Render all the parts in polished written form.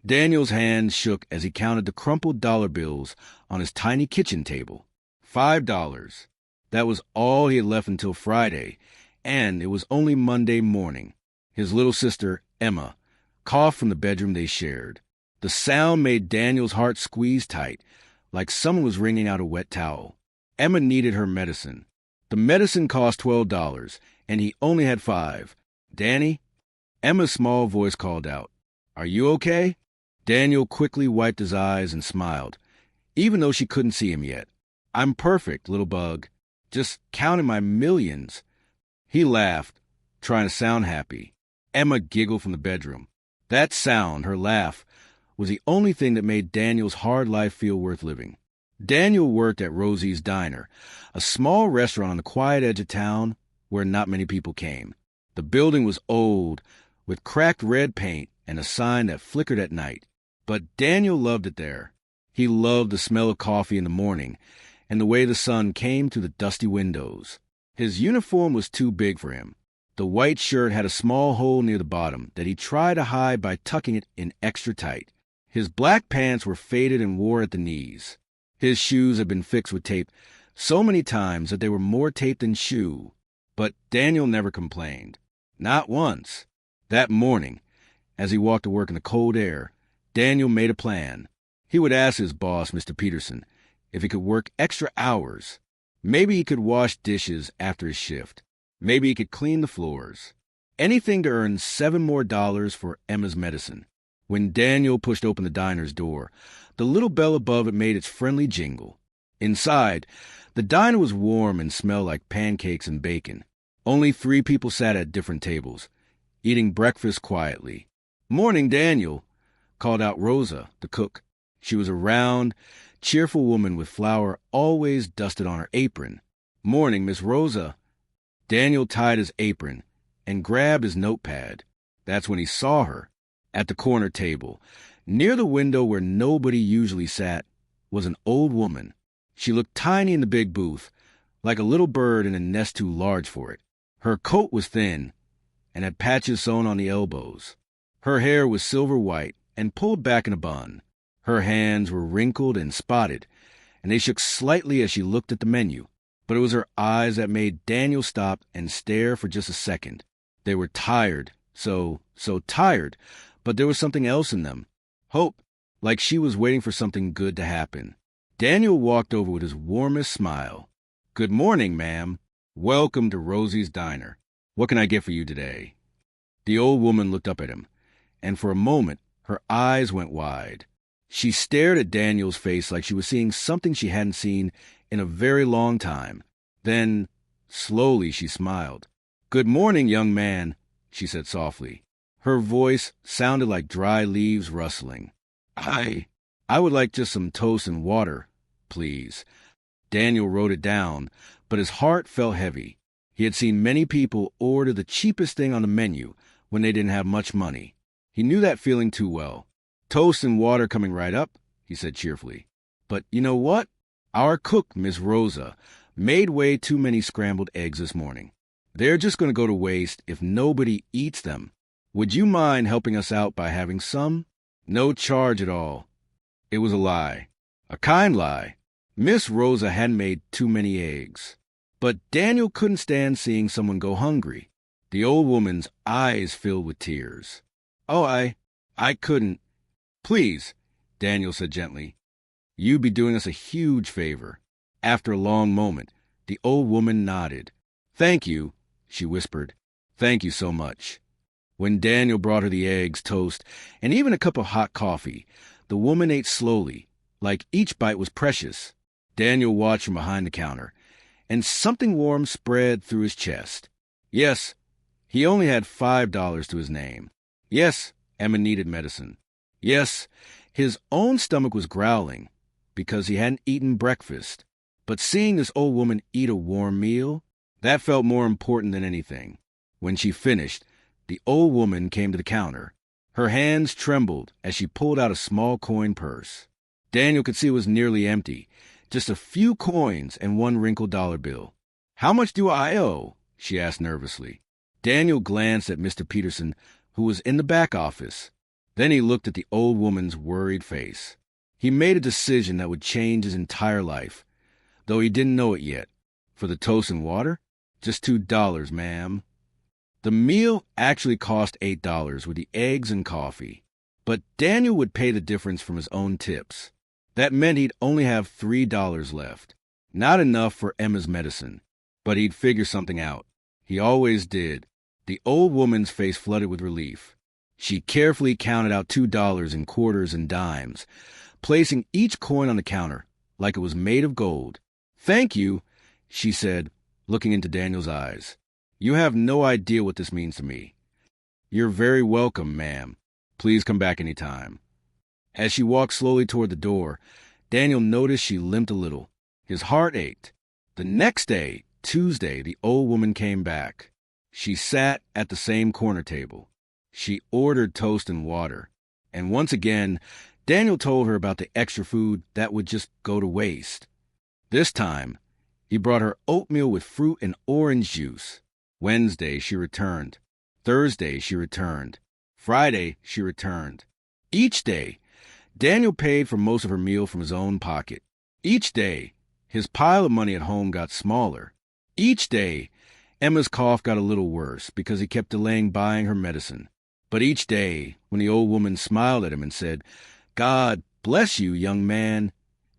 Daniel's hand shook as he counted the crumpled dollar bills on his tiny kitchen table. $5. That was all he had left until Friday, and it was only Monday morning. His little sister, Emma, coughed from the bedroom they shared. The sound made Daniel's heart squeeze tight, like someone was wringing out a wet towel. Emma needed her medicine. The medicine cost $12, and he only had $5. "Danny?" Emma's small voice called out. "Are you okay?" Daniel quickly wiped his eyes and smiled, even though she couldn't see him yet. "I'm perfect, little bug. Just counting my millions." He laughed, trying to sound happy. Emma giggled from the bedroom. That sound, her laugh, was the only thing that made Daniel's hard life feel worth living. Daniel worked at Rosie's Diner, a small restaurant on the quiet edge of town where not many people came. The building was old, with cracked red paint and a sign that flickered at night. But Daniel loved it there. He loved the smell of coffee in the morning and the way the sun came through the dusty windows. His uniform was too big for him. The white shirt had a small hole near the bottom that he tried to hide by tucking it in extra tight. His black pants were faded and wore at the knees. His shoes had been fixed with tape so many times that they were more tape than shoe. But Daniel never complained. Not once. That morning, as he walked to work in the cold air, Daniel made a plan. He would ask his boss, Mr. Peterson, if he could work extra hours. Maybe he could wash dishes after his shift. Maybe he could clean the floors. Anything to earn $7 more for Emma's medicine. When Daniel pushed open the diner's door, the little bell above it made its friendly jingle. Inside, the diner was warm and smelled like pancakes and bacon. Only 3 people sat at different tables, eating breakfast quietly. "Morning, Daniel," called out Rosa, the cook. She was a round, cheerful woman with flour always dusted on her apron. "Morning, Miss Rosa." Daniel tied his apron and grabbed his notepad. That's when he saw her. At the corner table, near the window where nobody usually sat, was an old woman. She looked tiny in the big booth, like a little bird in a nest too large for it. Her coat was thin and had patches sewn on the elbows. Her hair was silver white and pulled back in a bun. Her hands were wrinkled and spotted, and they shook slightly as she looked at the menu. But it was her eyes that made Daniel stop and stare for just a second. They were tired, so tired, but there was something else in them. Hope, like she was waiting for something good to happen. Daniel walked over with his warmest smile. "Good morning, ma'am. Welcome to Rosie's Diner. What can I get for you today?" The old woman looked up at him, and for a moment her eyes went wide. She stared at Daniel's face like she was seeing something she hadn't seen in a very long time. Then, slowly, she smiled. "Good morning, young man," she said softly. Her voice sounded like dry leaves rustling. I would like just some toast and water, please." Daniel wrote it down, but his heart felt heavy. He had seen many people order the cheapest thing on the menu when they didn't have much money. He knew that feeling too well. "Toast and water coming right up," he said cheerfully. "But you know what? Our cook, Miss Rosa, made way too many scrambled eggs this morning. They're just going to go to waste if nobody eats them. Would you mind helping us out by having some? No charge at all." It was a lie. A kind lie. Miss Rosa hadn't made too many eggs. But Daniel couldn't stand seeing someone go hungry. The old woman's eyes filled with tears. "Oh, I couldn't." "Please," Daniel said gently. "You'd be doing us a huge favor." After a long moment, the old woman nodded. "Thank you," she whispered. "Thank you so much." When Daniel brought her the eggs, toast, and even a cup of hot coffee, the woman ate slowly, like each bite was precious. Daniel watched from behind the counter, and something warm spread through his chest. Yes, he only had $5 to his name. Yes, Emma needed medicine. Yes, his own stomach was growling because he hadn't eaten breakfast. But seeing this old woman eat a warm meal, that felt more important than anything. When she finished, the old woman came to the counter. Her hands trembled as she pulled out a small coin purse. Daniel could see it was nearly empty, just a few coins and one wrinkled dollar bill. "How much do I owe?" she asked nervously. Daniel glanced at Mr. Peterson, who was in the back office. Then he looked at the old woman's worried face. He made a decision that would change his entire life, though he didn't know it yet. For the toast and water? Just $2, ma'am. The meal actually cost $8 with the eggs and coffee. But Daniel would pay the difference from his own tips. That meant he'd only have $3 left. Not enough for Emma's medicine. But he'd figure something out. He always did. The old woman's face flooded with relief. She carefully counted out $2 in quarters and dimes, placing each coin on the counter like it was made of gold. "Thank you," she said, looking into Daniel's eyes. "You have no idea what this means to me." "You're very welcome, ma'am. Please come back any time." As she walked slowly toward the door, Daniel noticed she limped a little. His heart ached. The next day, Tuesday, the old woman came back. She sat at the same corner table. She ordered toast and water. And once again, Daniel told her about the extra food that would just go to waste. This time, he brought her oatmeal with fruit and orange juice. Wednesday, she returned. Thursday, she returned. Friday, she returned. Each day, Daniel paid for most of her meal from his own pocket. Each day, his pile of money at home got smaller. Each day, Emma's cough got a little worse because he kept delaying buying her medicine. But each day, when the old woman smiled at him and said, "God bless you, young man,"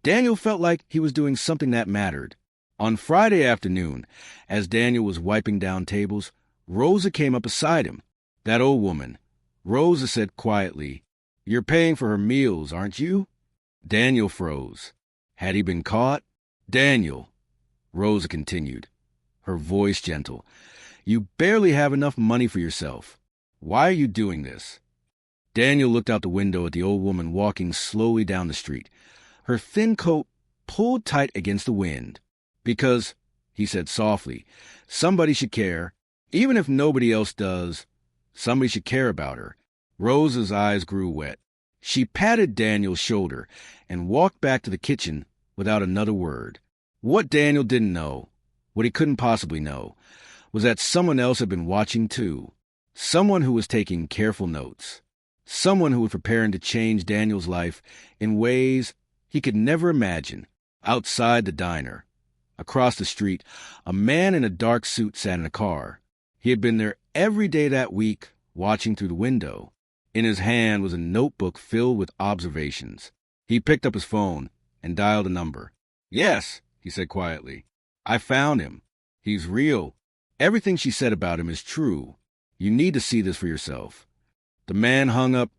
Daniel felt like he was doing something that mattered. On Friday afternoon, as Daniel was wiping down tables, Rosa came up beside him. That old woman. Rosa said quietly, "You're paying for her meals, aren't you?" Daniel froze. Had he been caught? "Daniel," Rosa continued, her voice gentle, "you barely have enough money for yourself. Why are you doing this?" Daniel looked out the window at the old woman walking slowly down the street, her thin coat pulled tight against the wind. "Because," he said softly, "somebody should care. Even if nobody else does, somebody should care about her." Rosa's eyes grew wet. She patted Daniel's shoulder and walked back to the kitchen without another word. What Daniel didn't know, what he couldn't possibly know, was that someone else had been watching too. Someone who was taking careful notes. Someone who was preparing to change Daniel's life in ways he could never imagine. Outside the diner, across the street, a man in a dark suit sat in a car. He had been there every day that week, watching through the window. In his hand was a notebook filled with observations. He picked up his phone and dialed a number. "Yes," he said quietly. "I found him. He's real. Everything she said about him is true. You need to see this for yourself." The man hung up,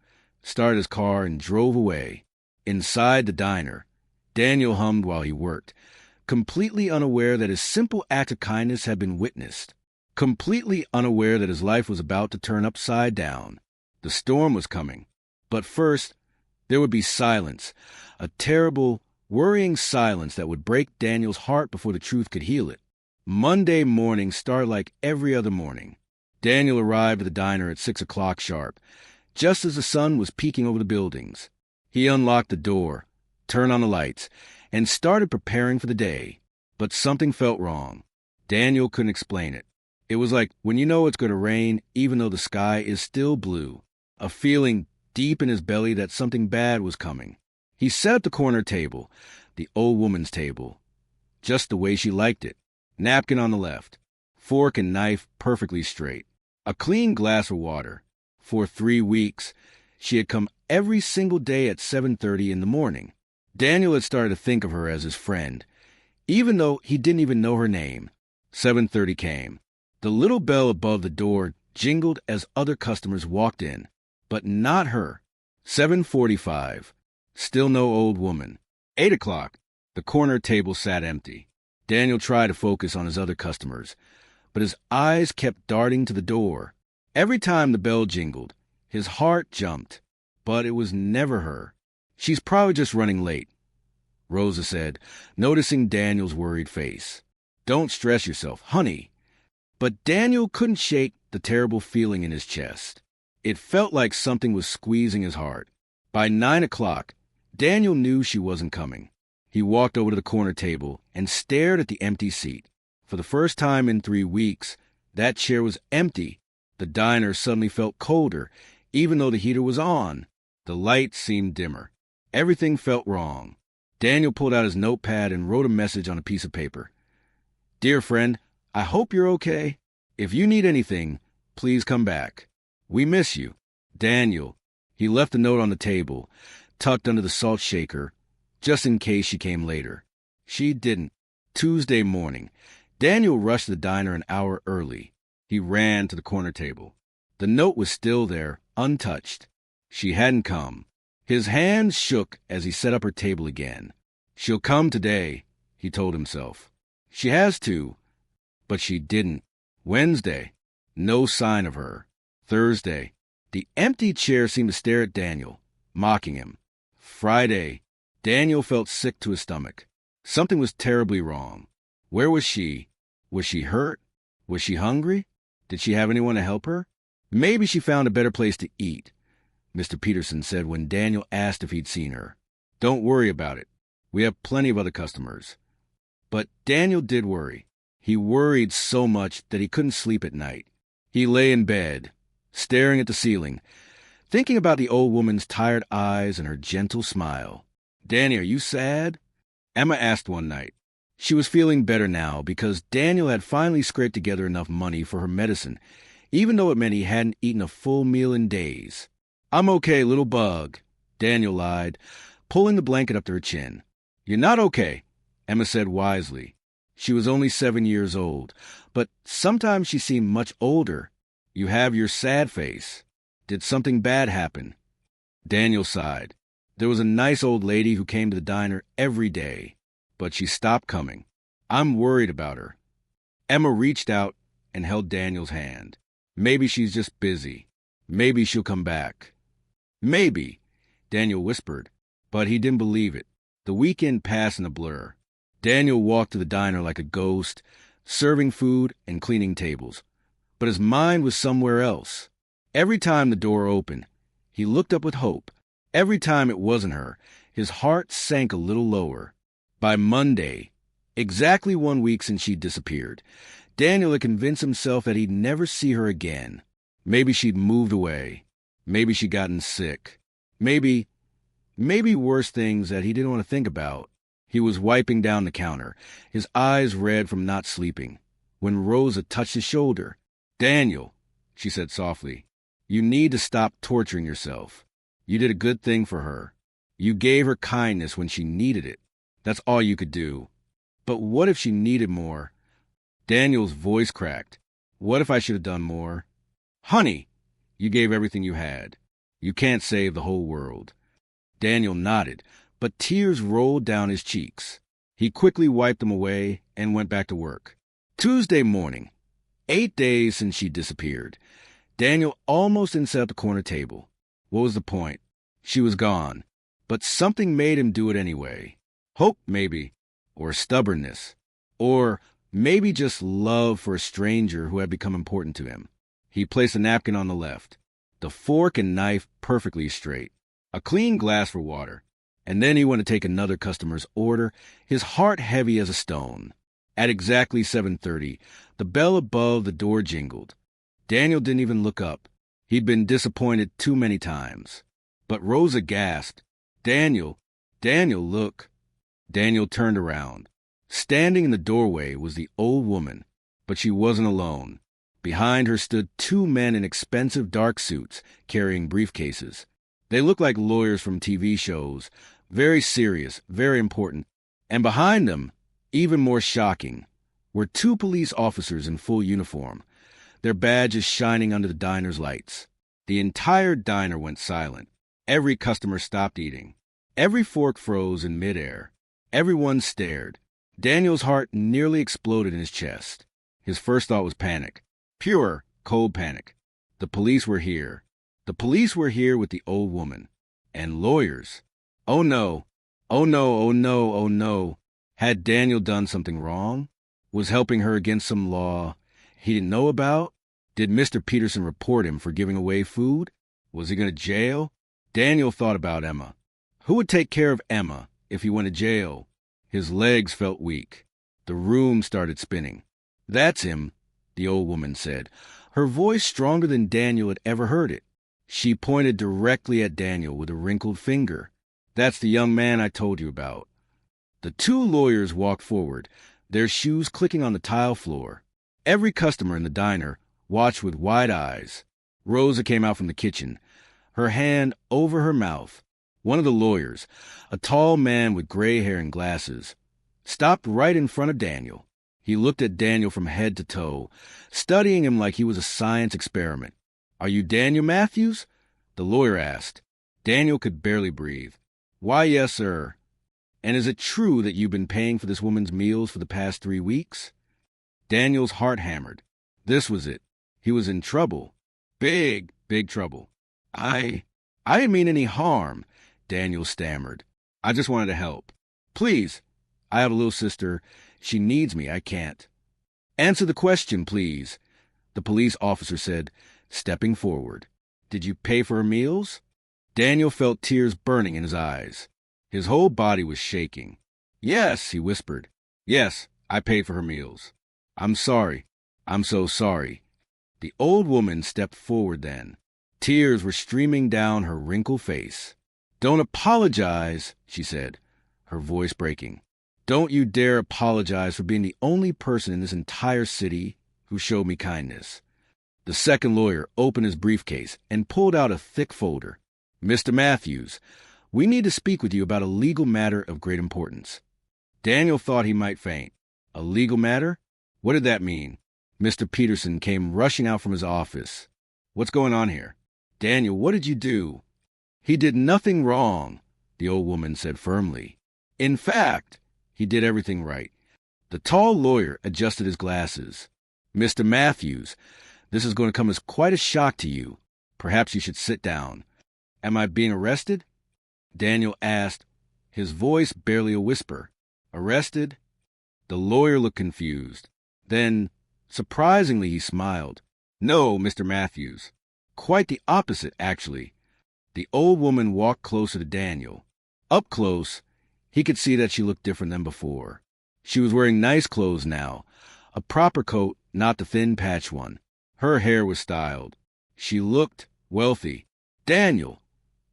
started his car, and drove away. Inside the diner, Daniel hummed while he worked, completely unaware that his simple act of kindness had been witnessed, completely unaware that his life was about to turn upside down. The storm was coming. But first, there would be silence, a terrible, worrying silence that would break Daniel's heart before the truth could heal it. Monday morning started like every other morning. Daniel arrived at the diner at 6 o'clock sharp, just as the sun was peeking over the buildings. He unlocked the door, turned on the lights, and started preparing for the day. But something felt wrong. Daniel couldn't explain it. It was like when you know it's going to rain, even though the sky is still blue. A feeling deep in his belly that something bad was coming. He sat at the corner table, the old woman's table, just the way she liked it. Napkin on the left, fork and knife perfectly straight, a clean glass of water. For 3 weeks, she had come every single day at 7:30 in the morning. Daniel had started to think of her as his friend, even though he didn't even know her name. 7:30 came. The little bell above the door jingled as other customers walked in, but not her. 7:45. Still no old woman. 8 o'clock. The corner table sat empty. Daniel tried to focus on his other customers, but his eyes kept darting to the door. Every time the bell jingled, his heart jumped, but it was never her. "She's probably just running late," Rosa said, noticing Daniel's worried face. "Don't stress yourself, honey." But Daniel couldn't shake the terrible feeling in his chest. It felt like something was squeezing his heart. By 9 o'clock, Daniel knew she wasn't coming. He walked over to the corner table and stared at the empty seat. For the first time in 3 weeks, that chair was empty. The diner suddenly felt colder, even though the heater was on. The light seemed dimmer. Everything felt wrong. Daniel pulled out his notepad and wrote a message on a piece of paper. Dear friend, I hope you're okay. If you need anything, please come back. We miss you. Daniel. He left the note on the table, tucked under the salt shaker, just in case she came later. She didn't. Tuesday morning. Daniel rushed to the diner an hour early. He ran to the corner table. The note was still there, untouched. She hadn't come. His hands shook as he set up her table again. She'll come today, he told himself. She has to, but she didn't. Wednesday. No sign of her. Thursday. The empty chair seemed to stare at Daniel, mocking him. Friday. Daniel felt sick to his stomach. Something was terribly wrong. Where was she? Was she hurt? Was she hungry? Did she have anyone to help her? Maybe she found a better place to eat, Mr. Peterson said when Daniel asked if he'd seen her. Don't worry about it. We have plenty of other customers. But Daniel did worry. He worried so much that he couldn't sleep at night. He lay in bed, staring at the ceiling, thinking about the old woman's tired eyes and her gentle smile. Danny, are you sad? Emma asked one night. She was feeling better now because Daniel had finally scraped together enough money for her medicine, even though it meant he hadn't eaten a full meal in days. I'm okay, little bug, Daniel lied, pulling the blanket up to her chin. You're not okay, Emma said wisely. She was only 7 years old, but sometimes she seemed much older. You have your sad face. Did something bad happen? Daniel sighed. There was a nice old lady who came to the diner every day, but she stopped coming. I'm worried about her. Emma reached out and held Daniel's hand. Maybe she's just busy. Maybe she'll come back. Maybe, Daniel whispered, but he didn't believe it. The weekend passed in a blur. Daniel walked to the diner like a ghost, serving food and cleaning tables. But his mind was somewhere else. Every time the door opened, he looked up with hope. Every time it wasn't her, his heart sank a little lower. By Monday, exactly 1 week since she'd disappeared, Daniel had convinced himself that he'd never see her again. Maybe she'd moved away. Maybe she'd gotten sick. Maybe worse things that he didn't want to think about. He was wiping down the counter, his eyes red from not sleeping, when Rosa touched his shoulder. Daniel, she said softly, you need to stop torturing yourself. You did a good thing for her. You gave her kindness when she needed it. That's all you could do. But what if she needed more? Daniel's voice cracked. What if I should have done more? Honey, you gave everything you had. You can't save the whole world. Daniel nodded, but tears rolled down his cheeks. He quickly wiped them away and went back to work. Tuesday morning, 8 days since she disappeared. Daniel almost didn't set up the corner table. What was the point? She was gone. But something made him do it anyway. Hope, maybe. Or stubbornness. Or maybe just love for a stranger who had become important to him. He placed a napkin on the left, the fork and knife perfectly straight, a clean glass for water. And then he went to take another customer's order, his heart heavy as a stone. At exactly 7:30, the bell above the door jingled. Daniel didn't even look up. He'd been disappointed too many times. But Rosa gasped, Daniel, look. Daniel turned around. Standing in the doorway was the old woman, but she wasn't alone. Behind her stood 2 men in expensive dark suits, carrying briefcases. They looked like lawyers from TV shows, very serious, very important. And behind them, even more shocking, were 2 police officers in full uniform, their badges shining under the diner's lights. The entire diner went silent. Every customer stopped eating. Every fork froze in midair. Everyone stared. Daniel's heart nearly exploded in his chest. His first thought was panic. Pure, cold panic. The police were here. The police were here with the old woman. And lawyers. Oh no. Oh no, oh no, oh no. Had Daniel done something wrong? Was helping her against some law he didn't know about? Did Mr. Peterson report him for giving away food? Was he going to jail? Daniel thought about Emma. Who would take care of Emma if he went to jail? His legs felt weak. The room started spinning. That's him, the old woman said, her voice stronger than Daniel had ever heard it. She pointed directly at Daniel with a wrinkled finger. That's the young man I told you about. The two lawyers walked forward, their shoes clicking on the tile floor. Every customer in the diner watched with wide eyes. Rosa came out from the kitchen, her hand over her mouth. One of the lawyers, a tall man with gray hair and glasses, stopped right in front of Daniel. He looked at Daniel from head to toe, studying him like he was a science experiment. "Are you Daniel Matthews?" the lawyer asked. Daniel could barely breathe. "Why, yes, sir." "And is it true that you've been paying for this woman's meals for the past 3 weeks?" Daniel's heart hammered. This was it. He was in trouble. Big, big trouble. I didn't mean any harm," Daniel stammered. "I just wanted to help. Please, I have a little sister. She needs me. I can't." "Answer the question, please," the police officer said, stepping forward. "Did you pay for her meals?" Daniel felt tears burning in his eyes. His whole body was shaking. "Yes," he whispered. "Yes, I paid for her meals. I'm sorry. I'm so sorry." The old woman stepped forward then. Tears were streaming down her wrinkled face. "Don't apologize," she said, her voice breaking. "Don't you dare apologize for being the only person in this entire city who showed me kindness." The second lawyer opened his briefcase and pulled out a thick folder. "Mr. Matthews, we need to speak with you about a legal matter of great importance." Daniel thought he might faint. A legal matter? What did that mean? Mr. Peterson came rushing out from his office. "What's going on here?" "Daniel, what did you do?" "He did nothing wrong," the old woman said firmly. "In fact, he did everything right." The tall lawyer adjusted his glasses. "Mr. Matthews, this is going to come as quite a shock to you. Perhaps you should sit down." "Am I being arrested?" Daniel asked, his voice barely a whisper. "Arrested?" The lawyer looked confused. Then, surprisingly, he smiled. "No, Mr. Matthews. Quite the opposite, actually." The old woman walked closer to Daniel. Up close, he could see that she looked different than before. She was wearing nice clothes now, a proper coat, not the thin patch one. Her hair was styled. She looked wealthy. "Daniel,"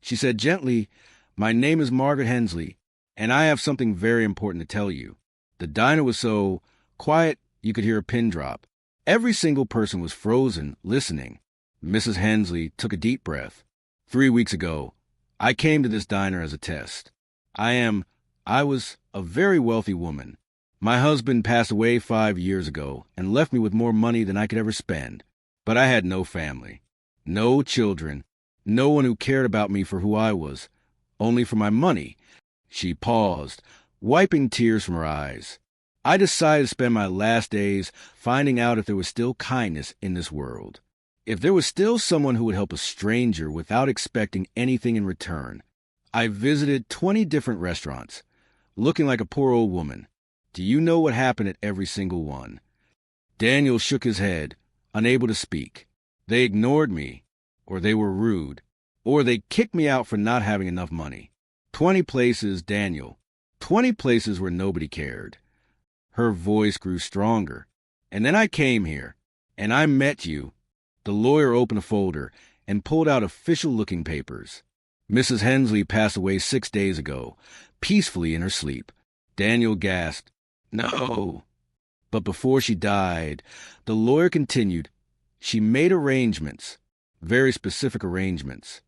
she said gently, "my name is Margaret Hensley, and I have something very important to tell you." The diner was so quiet you could hear a pin drop. Every single person was frozen, listening. Mrs. Hensley took a deep breath. 3 weeks ago, I came to this diner as a test. I was a very wealthy woman. My husband passed away 5 years ago and left me with more money than I could ever spend. But I had no family, no children, no one who cared about me for who I was, only for my money. She paused, wiping tears from her eyes. I decided to spend my last days finding out if there was still kindness in this world. If there was still someone who would help a stranger without expecting anything in return. I visited 20 different restaurants, looking like a poor old woman. Do you know what happened at every single one? Daniel shook his head, unable to speak. They ignored me, or they were rude, or they kicked me out for not having enough money. 20 places, Daniel. 20 places where nobody cared. Her voice grew stronger. And then I came here, and I met you. The lawyer opened a folder and pulled out official-looking papers. Mrs. Hensley passed away 6 days ago, peacefully in her sleep. Daniel gasped, "No." But before she died, the lawyer continued, she made arrangements, very specific arrangements.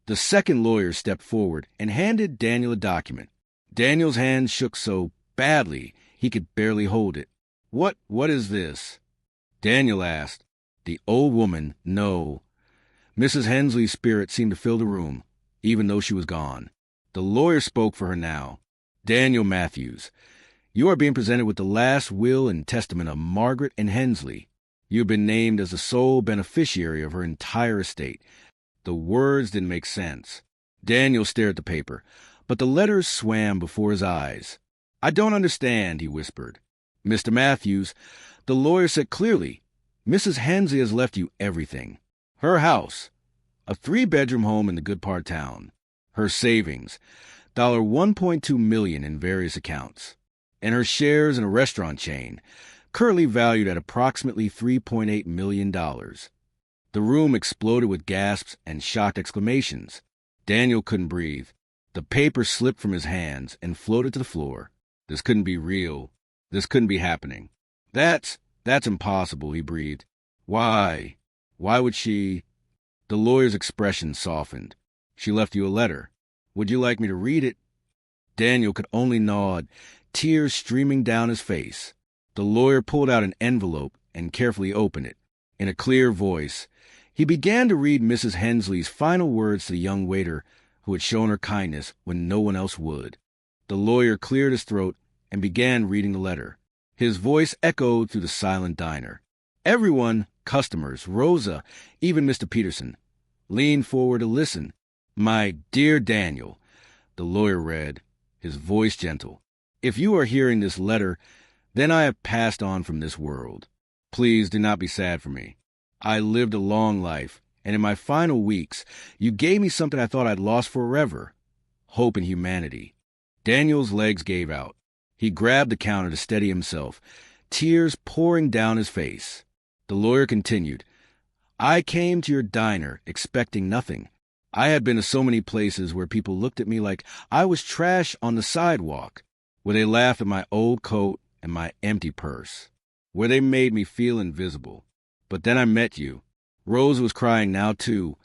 The second lawyer stepped forward and handed Daniel a document. Daniel's hand shook so badly he could barely hold it. What is this?" Daniel asked. The old woman, no. Mrs. Hensley's spirit seemed to fill the room, even though she was gone. The lawyer spoke for her now. "Daniel Matthews, you are being presented with the last will and testament of Margaret and Hensley. You have been named as the sole beneficiary of her entire estate." The words didn't make sense. Daniel stared at the paper, but the letters swam before his eyes. "I don't understand," he whispered. "Mr. Matthews," the lawyer said clearly, "Mrs. Hensley has left you everything. Her house, a 3-bedroom home in the good part of town. Her savings, $1.2 million in various accounts. And her shares in a restaurant chain, currently valued at approximately $3.8 million. The room exploded with gasps and shocked exclamations. Daniel couldn't breathe. The paper slipped from his hands and floated to the floor. This couldn't be real. This couldn't be happening. That's impossible, he breathed. Why? Why would she? The lawyer's expression softened. She left you a letter. Would you like me to read it? Daniel could only nod, tears streaming down his face. The lawyer pulled out an envelope and carefully opened it. In a clear voice, he began to read Mrs. Hensley's final words to the young waiter who had shown her kindness when no one else would. The lawyer cleared his throat and began reading the letter. His voice echoed through the silent diner. Everyone, customers, Rosa, even Mr. Peterson, leaned forward to listen. My dear Daniel, the lawyer read, his voice gentle. If you are hearing this letter, then I have passed on from this world. Please do not be sad for me. I lived a long life, and in my final weeks, you gave me something I thought I'd lost forever, hope and humanity. Daniel's legs gave out. He grabbed the counter to steady himself, tears pouring down his face. The lawyer continued, I came to your diner expecting nothing. I had been to so many places where people looked at me like I was trash on the sidewalk, where they laughed at my old coat and my empty purse, where they made me feel invisible. But then I met you. Rose was crying now, too,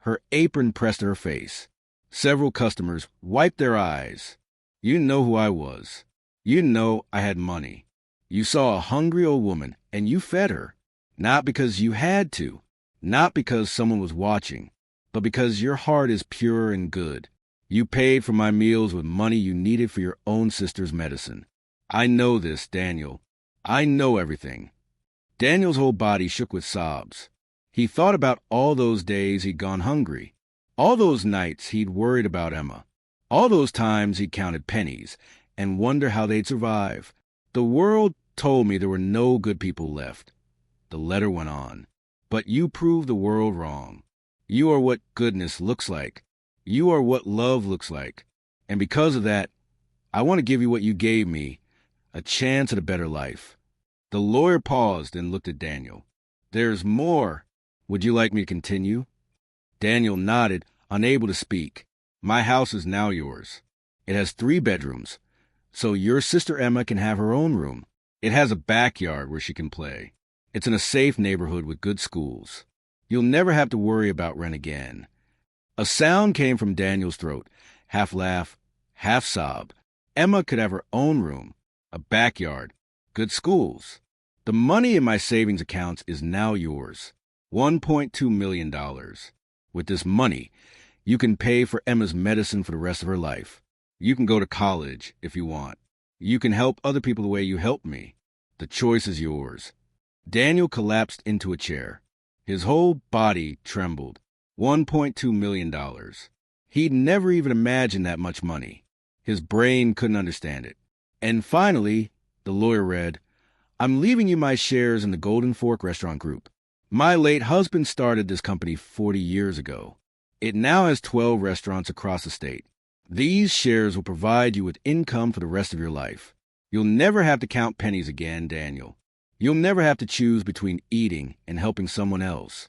her apron pressed to her face. Several customers wiped their eyes. You know who I was. You know I had money. You saw a hungry old woman, and you fed her. Not because you had to, not because someone was watching, but because your heart is pure and good. You paid for my meals with money you needed for your own sister's medicine. I know this, Daniel. I know everything. Daniel's whole body shook with sobs. He thought about all those days he'd gone hungry, all those nights he'd worried about Emma, all those times he'd counted pennies and wondered how they'd survive. The world told me there were no good people left. The letter went on. But you proved the world wrong. You are what goodness looks like. You are what love looks like. And because of that, I want to give you what you gave me, a chance at a better life. The lawyer paused and looked at Daniel. There's more. Would you like me to continue? Daniel nodded, unable to speak. My house is now yours. It has 3 bedrooms, so your sister Emma can have her own room. It has a backyard where she can play. It's in a safe neighborhood with good schools. You'll never have to worry about rent again. A sound came from Daniel's throat, half laugh, half sob. Emma could have her own room, a backyard, good schools. The money in my savings accounts is now yours, $1.2 million. With this money, you can pay for Emma's medicine for the rest of her life. You can go to college if you want. You can help other people the way you helped me. The choice is yours. Daniel collapsed into a chair. His whole body trembled. $1.2 million. He'd never even imagined that much money. His brain couldn't understand it. And finally, the lawyer read, I'm leaving you my shares in the Golden Fork Restaurant Group. My late husband started this company 40 years ago. It now has 12 restaurants across the state. These shares will provide you with income for the rest of your life. You'll never have to count pennies again, Daniel. You'll never have to choose between eating and helping someone else.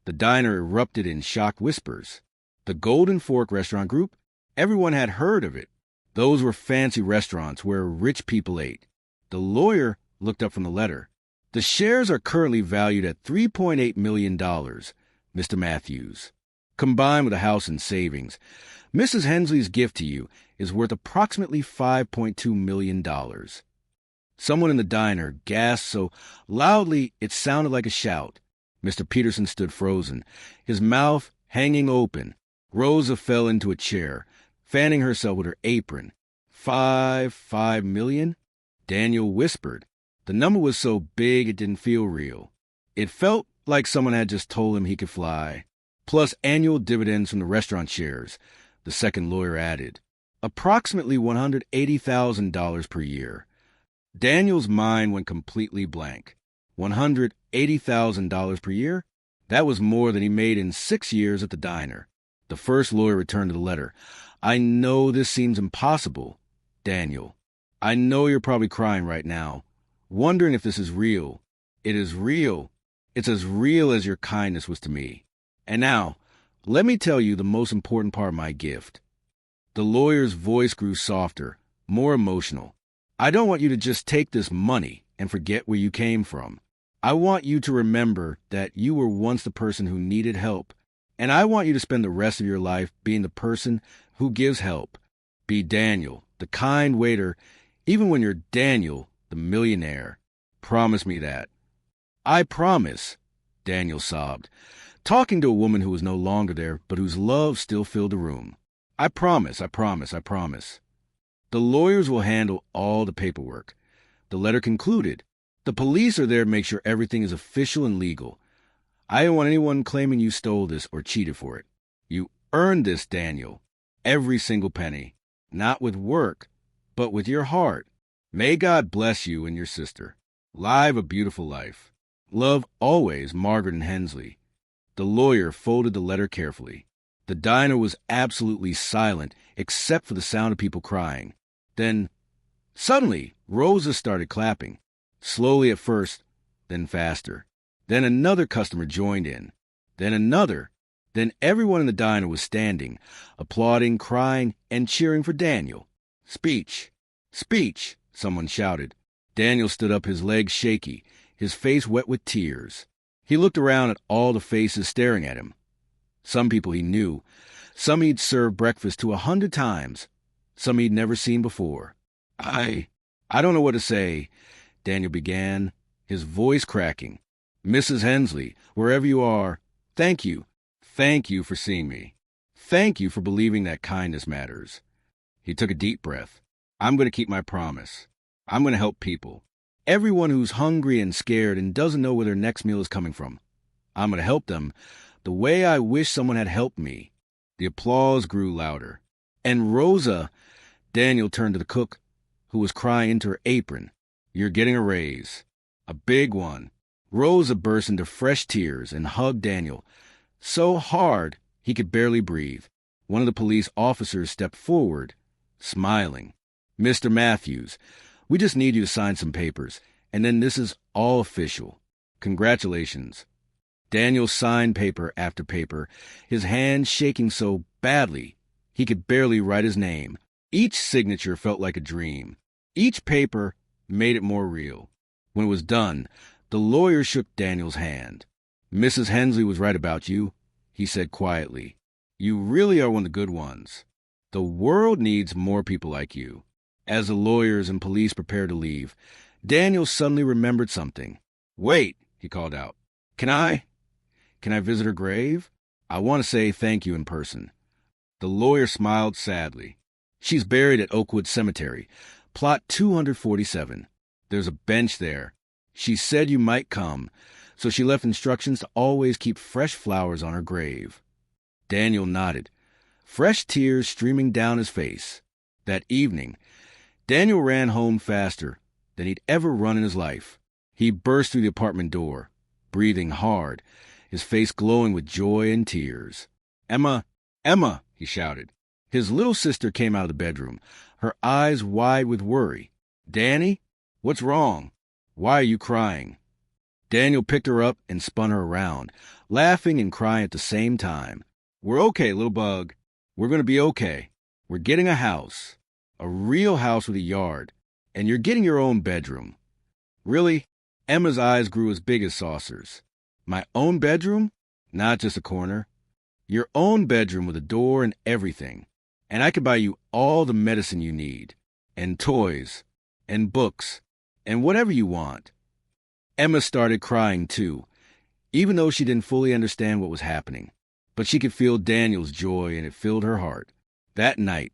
The diner erupted in shocked whispers. The Golden Fork Restaurant Group? Everyone had heard of it. Those were fancy restaurants where rich people ate. The lawyer looked up from the letter. The shares are currently valued at $3.8 million, Mr. Matthews. Combined with a house and savings, Mrs. Hensley's gift to you is worth approximately $5.2 million. Someone in the diner gasped so loudly it sounded like a shout. Mr. Peterson stood frozen, his mouth hanging open. Rosa fell into a chair, fanning herself with her apron. $5 million? Daniel whispered. The number was so big it didn't feel real. It felt like someone had just told him he could fly. Plus annual dividends from the restaurant shares, the second lawyer added. Approximately $180,000 per year. Daniel's mind went completely blank. $180,000 per year? That was more than he made in 6 years at the diner. The first lawyer returned to the letter. I know this seems impossible, Daniel. I know you're probably crying right now, wondering if this is real. It is real, It's as real as your kindness was to me. And now, let me tell you the most important part of my gift." The lawyer's voice grew softer, more emotional. "I don't want you to just take this money and forget where you came from. I want you to remember that you were once the person who needed help, and I want you to spend the rest of your life being the person who gives help. Be Daniel, the kind waiter, even when you're Daniel, the millionaire. Promise me that." "I promise," Daniel sobbed, talking to a woman who was no longer there, but whose love still filled the room. "I promise, I promise, I promise." "The lawyers will handle all the paperwork." The letter concluded. "The police are there to make sure everything is official and legal. I don't want anyone claiming you stole this or cheated for it. You earned this, Daniel. Every single penny. Not with work, but with your heart. May God bless you and your sister. Live a beautiful life. Love always, Margaret and Hensley." The lawyer folded the letter carefully. The diner was absolutely silent, except for the sound of people crying. Then, suddenly, Rosa started clapping. Slowly at first, then faster. Then another customer joined in. Then another. Then everyone in the diner was standing, applauding, crying, and cheering for Daniel. "Speech! Speech!" someone shouted. Daniel stood up, his legs shaky, his face wet with tears. He looked around at all the faces staring at him. Some people he knew. Some he'd served breakfast to 100 times. Some he'd never seen before. I don't know what to say," Daniel began, his voice cracking. "Mrs. Hensley, wherever you are, thank you. Thank you for seeing me. Thank you for believing that kindness matters." He took a deep breath. "I'm going to keep my promise. I'm going to help people. Everyone who's hungry and scared and doesn't know where their next meal is coming from. I'm going to help them the way I wish someone had helped me." The applause grew louder. "And Rosa," Daniel turned to the cook, who was crying into her apron, "you're getting a raise. A big one." Rosa burst into fresh tears and hugged Daniel, so hard he could barely breathe. One of the police officers stepped forward, smiling. "Mr. Matthews, we just need you to sign some papers, and then this is all official. Congratulations." Daniel signed paper after paper, his hands shaking so badly he could barely write his name. Each signature felt like a dream. Each paper made it more real. When it was done, the lawyer shook Daniel's hand. "Mrs. Hensley was right about you," he said quietly. "You really are one of the good ones. The world needs more people like you." As the lawyers and police prepared to leave, Daniel suddenly remembered something. "Wait," he called out. Can I visit her grave? I want to say thank you in person." The lawyer smiled sadly. "She's buried at Oakwood Cemetery, plot 247. There's a bench there. She said you might come, so she left instructions to always keep fresh flowers on her grave." Daniel nodded, fresh tears streaming down his face. That evening, Daniel ran home faster than he'd ever run in his life. He burst through the apartment door, breathing hard, his face glowing with joy and tears. "Emma, Emma," he shouted. His little sister came out of the bedroom, her eyes wide with worry. "Danny, what's wrong? Why are you crying?" Daniel picked her up and spun her around, laughing and crying at the same time. "We're okay, little bug. We're going to be okay. We're getting a house. A real house with a yard. And you're getting your own bedroom." "Really?" Emma's eyes grew as big as saucers. "My own bedroom? Not just a corner. Your own bedroom with a door and everything. And I could buy you all the medicine you need. And toys. And books. And whatever you want." Emma started crying too, even though she didn't fully understand what was happening. But she could feel Daniel's joy, and it filled her heart. That night,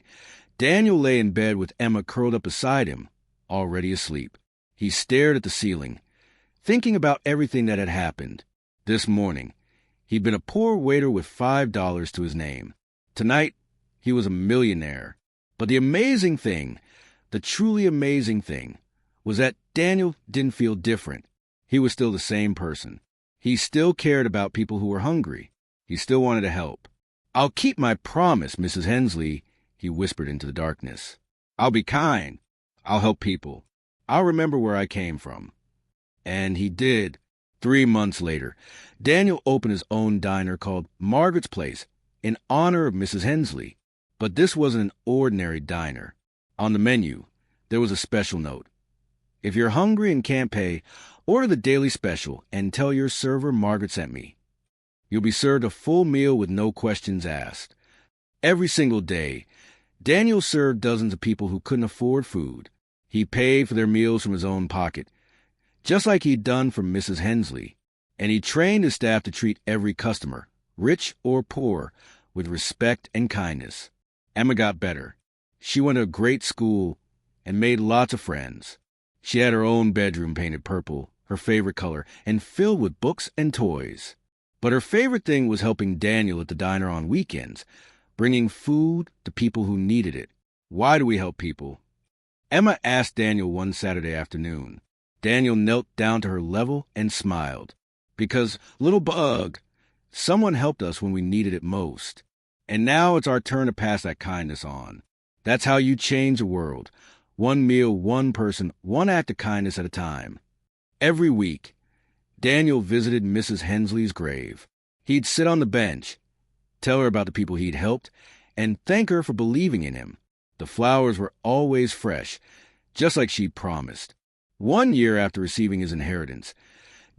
Daniel lay in bed with Emma curled up beside him, already asleep. He stared at the ceiling, thinking about everything that had happened. This morning, he'd been a poor waiter with $5 to his name. Tonight, he was a millionaire. But the amazing thing, the truly amazing thing, was that Daniel didn't feel different. He was still the same person. He still cared about people who were hungry. He still wanted to help. "I'll keep my promise, Mrs. Hensley," he whispered into the darkness. "I'll be kind. I'll help people. I'll remember where I came from." And he did. 3 months later, Daniel opened his own diner called Margaret's Place in honor of Mrs. Hensley. But this wasn't an ordinary diner. On the menu, there was a special note. If you're hungry and can't pay, order the daily special and tell your server Margaret sent me. You'll be served a full meal with no questions asked. Every single day, Daniel served dozens of people who couldn't afford food. He paid for their meals from his own pocket, just like he'd done for Mrs. Hensley. And he trained his staff to treat every customer, rich or poor, with respect and kindness. Emma got better. She went to a great school and made lots of friends. She had her own bedroom painted purple, her favorite color, and filled with books and toys. But her favorite thing was helping Daniel at the diner on weekends, bringing food to people who needed it. Why do we help people? Emma asked Daniel one Saturday afternoon. Daniel knelt down to her level and smiled. Because, little bug, someone helped us when we needed it most. And now it's our turn to pass that kindness on. That's how you change the world. One meal, one person, one act of kindness at a time. Every week, Daniel visited Mrs. Hensley's grave. He'd sit on the bench, tell her about the people he'd helped, and thank her for believing in him. The flowers were always fresh, just like she'd promised. 1 year after receiving his inheritance,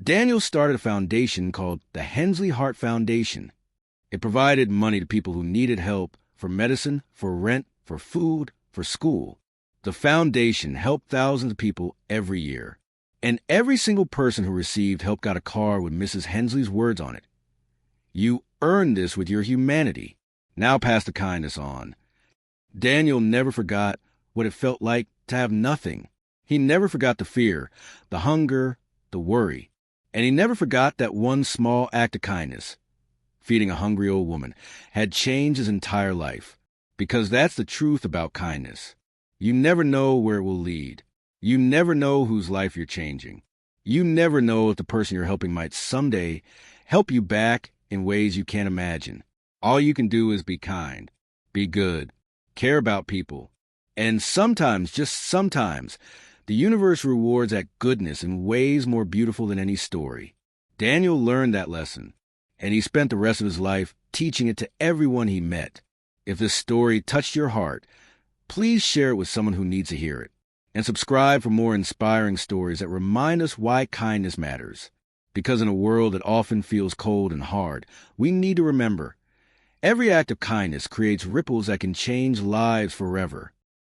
Daniel started a foundation called the Hensley Heart Foundation. It provided money to people who needed help for medicine, for rent, for food, for school. The foundation helped thousands of people every year. And every single person who received help got a card with Mrs. Hensley's words on it. You earned this with your humanity. Now pass the kindness on. Daniel never forgot what it felt like to have nothing. He never forgot the fear, the hunger, the worry. And he never forgot that one small act of kindness, feeding a hungry old woman, had changed his entire life. Because that's the truth about kindness. You never know where it will lead. You never know whose life you're changing. You never know if the person you're helping might someday help you back in ways you can't imagine. All you can do is be kind, be good, care about people. And sometimes, just sometimes, the universe rewards that goodness in ways more beautiful than any story. Daniel learned that lesson, and he spent the rest of his life teaching it to everyone he met. If this story touched your heart, please share it with someone who needs to hear it. And subscribe for more inspiring stories that remind us why kindness matters. Because in a world that often feels cold and hard, we need to remember, every act of kindness creates ripples that can change lives forever.